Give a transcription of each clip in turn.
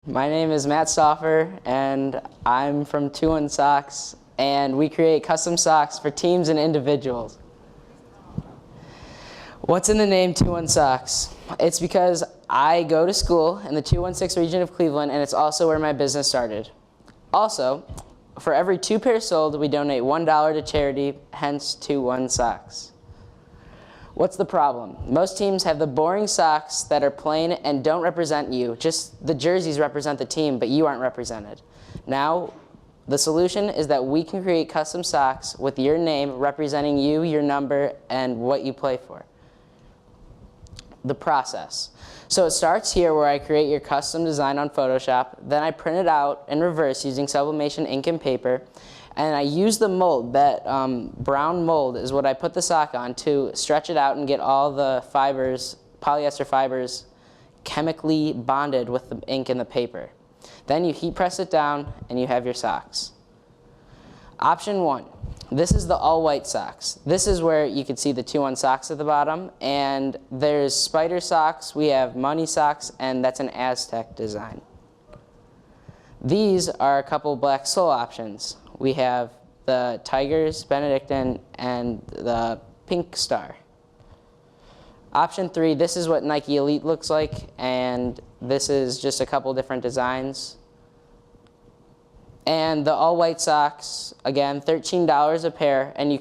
My name is Matt Stoffer, and I'm from 2-1 Socks, and we create custom socks for teams and individuals. What's in the name 2-1 Socks? It's because I go to school in the 216 region of Cleveland, and it's also where my business started. Also, for every 2 pairs sold, we donate $1 to charity, hence 2-1 Socks. What's the problem? Most teams have the boring socks that are plain and don't represent you. Just the jerseys represent the team, but you aren't represented. Now, the solution is that we can create custom socks with your name representing you, your number, and what you play for. The process. So it starts here where I create your custom design on Photoshop, then I print it out in reverse using sublimation ink and paper, and I use the mold. That brown mold is what I put the sock on to stretch it out and get all the fibers, polyester fibers, chemically bonded with the ink and the paper. Then you heat press it down and you have your socks. Option 1. This is the all-white socks. This is where you can see the 2-1 Socks at the bottom, and there's spider socks, we have money socks, and that's an Aztec design. These are a couple black sole options. We have the Tigers, Benedictine, and the Pink Star. Option 3, this is what Nike Elite looks like, and this is just a couple different designs. And the all-white socks, again, $13 a pair, and you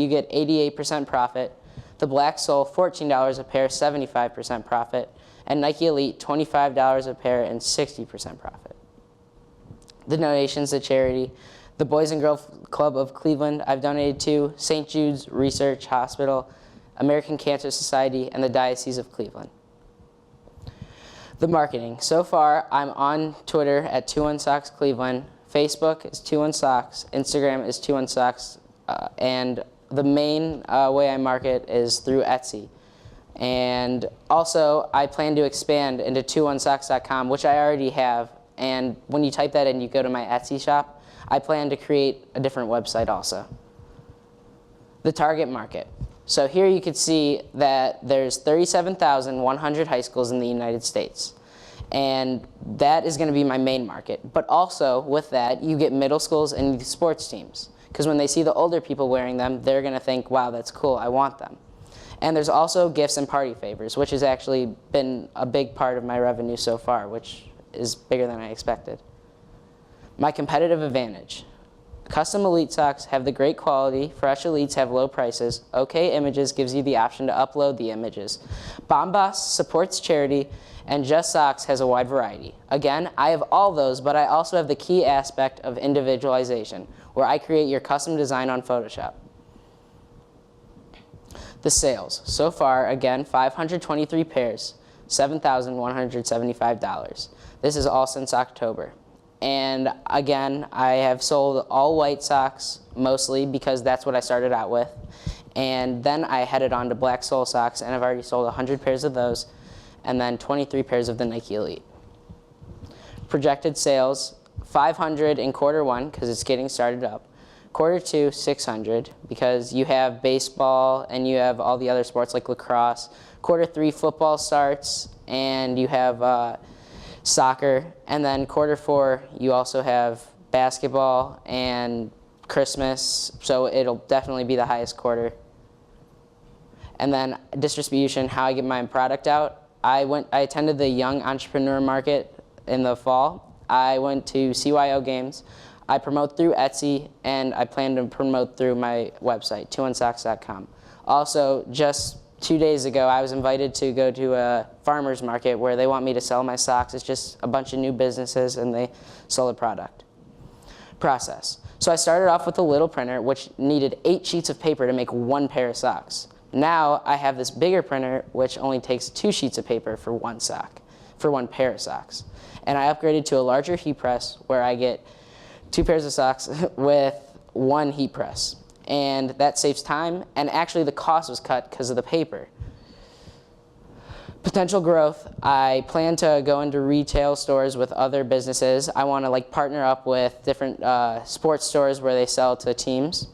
get 88% profit. The black sole, $14 a pair, 75% profit. And Nike Elite, $25 a pair and 60% profit. The donations to charity. The Boys and Girls Club of Cleveland, I've donated to St. Jude's Research Hospital, American Cancer Society, and the Diocese of Cleveland. The marketing. So far, I'm on Twitter at 2-1 Socks Cleveland. Facebook is 2-1 Socks. Instagram is 2-1 Socks. And the main way I market is through Etsy. And also, I plan to expand into 21socks.com, which I already have. And when you type that in, you go to my Etsy shop. I plan to create a different website also. The target market. So here you can see that there's 37,100 high schools in the United States. And that is going to be my main market. But also, with that, you get middle schools and sports teams. Because when they see the older people wearing them, they're going to think, wow, that's cool, I want them. And there's also gifts and party favors, which has actually been a big part of my revenue so far, which is bigger than I expected. My competitive advantage. Custom Elite socks have the great quality, Fresh Elites have low prices, OK Images gives you the option to upload the images, Bombas supports charity, and Just Socks has a wide variety. Again, I have all those, but I also have the key aspect of individualization, where I create your custom design on Photoshop. The sales. So far, again, 523 pairs, $7,175. This is all since October. And again, I have sold all white socks mostly because that's what I started out with. And then I headed on to black sole socks, and I've already sold 100 pairs of those, and then 23 pairs of the Nike Elite. Projected sales, 500 in quarter 1 because it's getting started up. Quarter 2, 600 because you have baseball and you have all the other sports like lacrosse. Quarter 3, football starts, and you have soccer, and then quarter 4 you also have basketball and Christmas, so it'll definitely be the highest quarter. And then distribution, how I get my product out. I attended the Young Entrepreneur Market in the fall. I went to CYO games. I promote through Etsy, and I plan to promote through my website, 21socks.com. Also, just 2 days ago, I was invited to go to a farmer's market where they want me to sell my socks. It's just a bunch of new businesses, and they sell a product. Process. So I started off with a little printer, which needed 8 sheets of paper to make 1 pair of socks. Now I have this bigger printer, which only takes 2 sheets of paper for 1 pair of socks. And I upgraded to a larger heat press where I get 2 pairs of socks with 1 heat press. And that saves time, and actually the cost was cut because of the paper. Potential growth, I plan to go into retail stores with other businesses. I want to partner up with different sports stores where they sell to teams.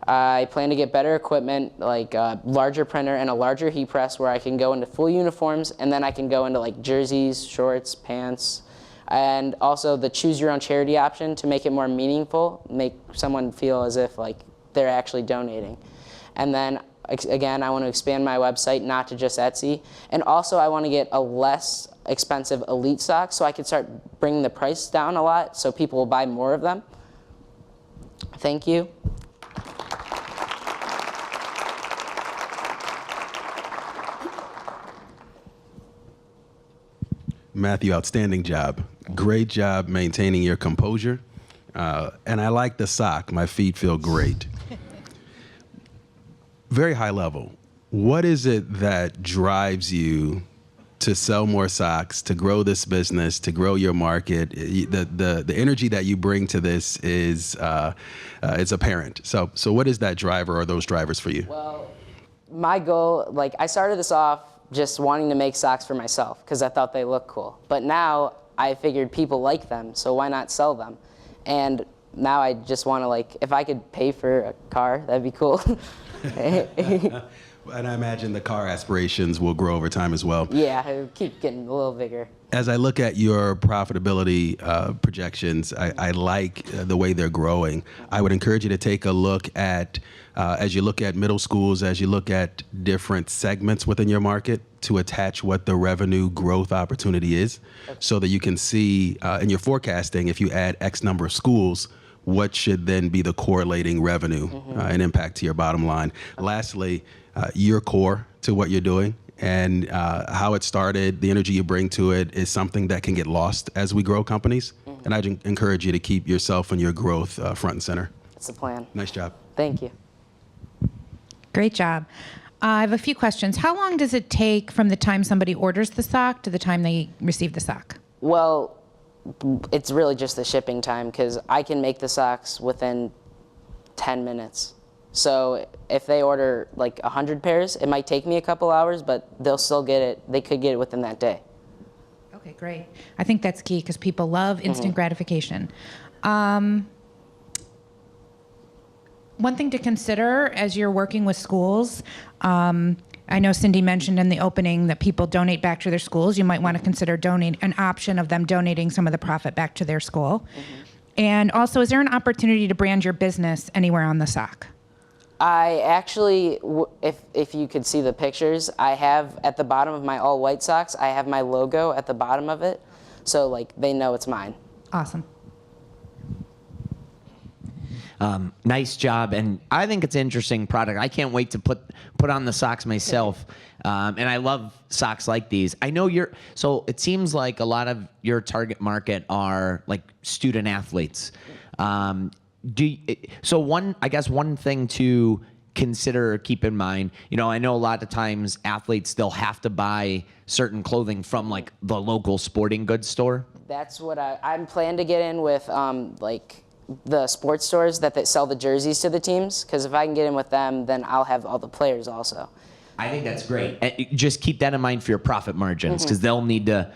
I plan to get better equipment, like a larger printer and a larger heat press where I can go into full uniforms, and then I can go into jerseys, shorts, pants, And also the choose your own charity option to make it more meaningful, make someone feel as if like they're actually donating. And then again, I want to expand my website not to just Etsy. And also I want to get a less expensive elite sock so I can start bringing the price down a lot so people will buy more of them. Thank you. Matthew, outstanding job. Great job maintaining your composure. And I like the sock. My feet feel great. Very high level. What is it that drives you to sell more socks, to grow this business, to grow your market? The energy that you bring to this is apparent. So what is that driver or those drivers for you? Well, my goal, like I started this off just wanting to make socks for myself because I thought they looked cool. But now I figured people like them, so why not sell them? And now I just want to, like, if I could pay for a car, that'd be cool. And I imagine the car aspirations will grow over time as well. Yeah, it'll keep getting a little bigger. As I look at your profitability projections, I like the way they're growing. I would encourage you to take a look at, as you look at middle schools, as you look at different segments within your market, to attach what the revenue growth opportunity is, so that you can see in your forecasting, if you add X number of schools, what should then be the correlating revenue and impact to your bottom line. Lastly, you're core to what you're doing, and how it started, the energy you bring to it is something that can get lost as we grow companies. And I'd encourage you to keep yourself and your growth front and center. That's the plan. Nice job. Thank you. Great job. I have a few questions. How long does it take from the time somebody orders the sock to the time they receive the sock? Well, it's really just the shipping time because I can make the socks within 10 minutes. So if they order like 100 pairs, it might take me a couple hours, but they'll still get it. They could get it within that day. Okay, great. I think that's key because people love instant gratification. One thing to consider as you're working with schools, I know Cindy mentioned in the opening that people donate back to their schools. You might want to consider an option of them donating some of the profit back to their school. And also, is there an opportunity to brand your business anywhere on the sock? I actually, if you could see the pictures, I have at the bottom of my all white socks, I have my logo at the bottom of it. So like they know it's mine. Awesome. Nice job, and I think it's an interesting product. I can't wait to put on the socks myself, and I love socks like these. I know so it seems like a lot of your target market are like student athletes. I guess one thing to consider or keep in mind, I know a lot of times athletes, they'll have to buy certain clothing from like the local sporting goods store. That's what I'm planning to get in with, like the sports stores that sell the jerseys to the teams, because if I can get in with them, then I'll have all the players also. I think that's great. And just keep that in mind for your profit margins, because they'll need to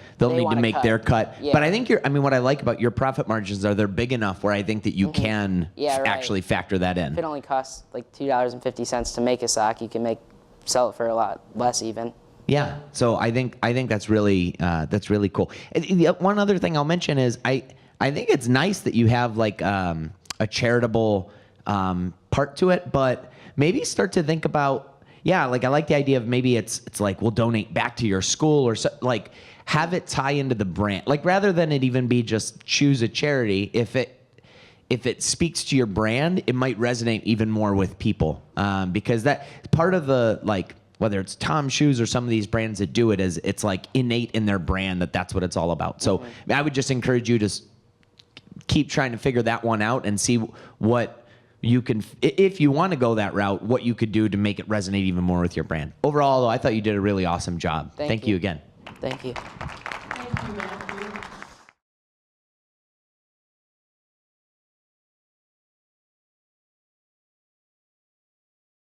make their cut. Yeah. But I think what I like about your profit margins are they're big enough where I think that you can actually factor that in. If it only costs like $2.50 to make a sock, you can sell it for a lot less even. Yeah. So I think that's really cool. And one other thing I'll mention is I think it's nice that you have like a charitable part to it, but maybe start to think about, like I like the idea of maybe it's like we'll donate back to your school or so, like have it tie into the brand. Like rather than it even be just choose a charity, if it speaks to your brand, it might resonate even more with people because that part of the like whether it's Tom's Shoes or some of these brands that do it is it's like innate in their brand that's what it's all about. So I would just encourage you to keep trying to figure that one out and see what you can, if you want to go that route, what you could do to make it resonate even more with your brand. Overall, though, I thought you did a really awesome job. Thank you again. Thank you. Thank you, Matt.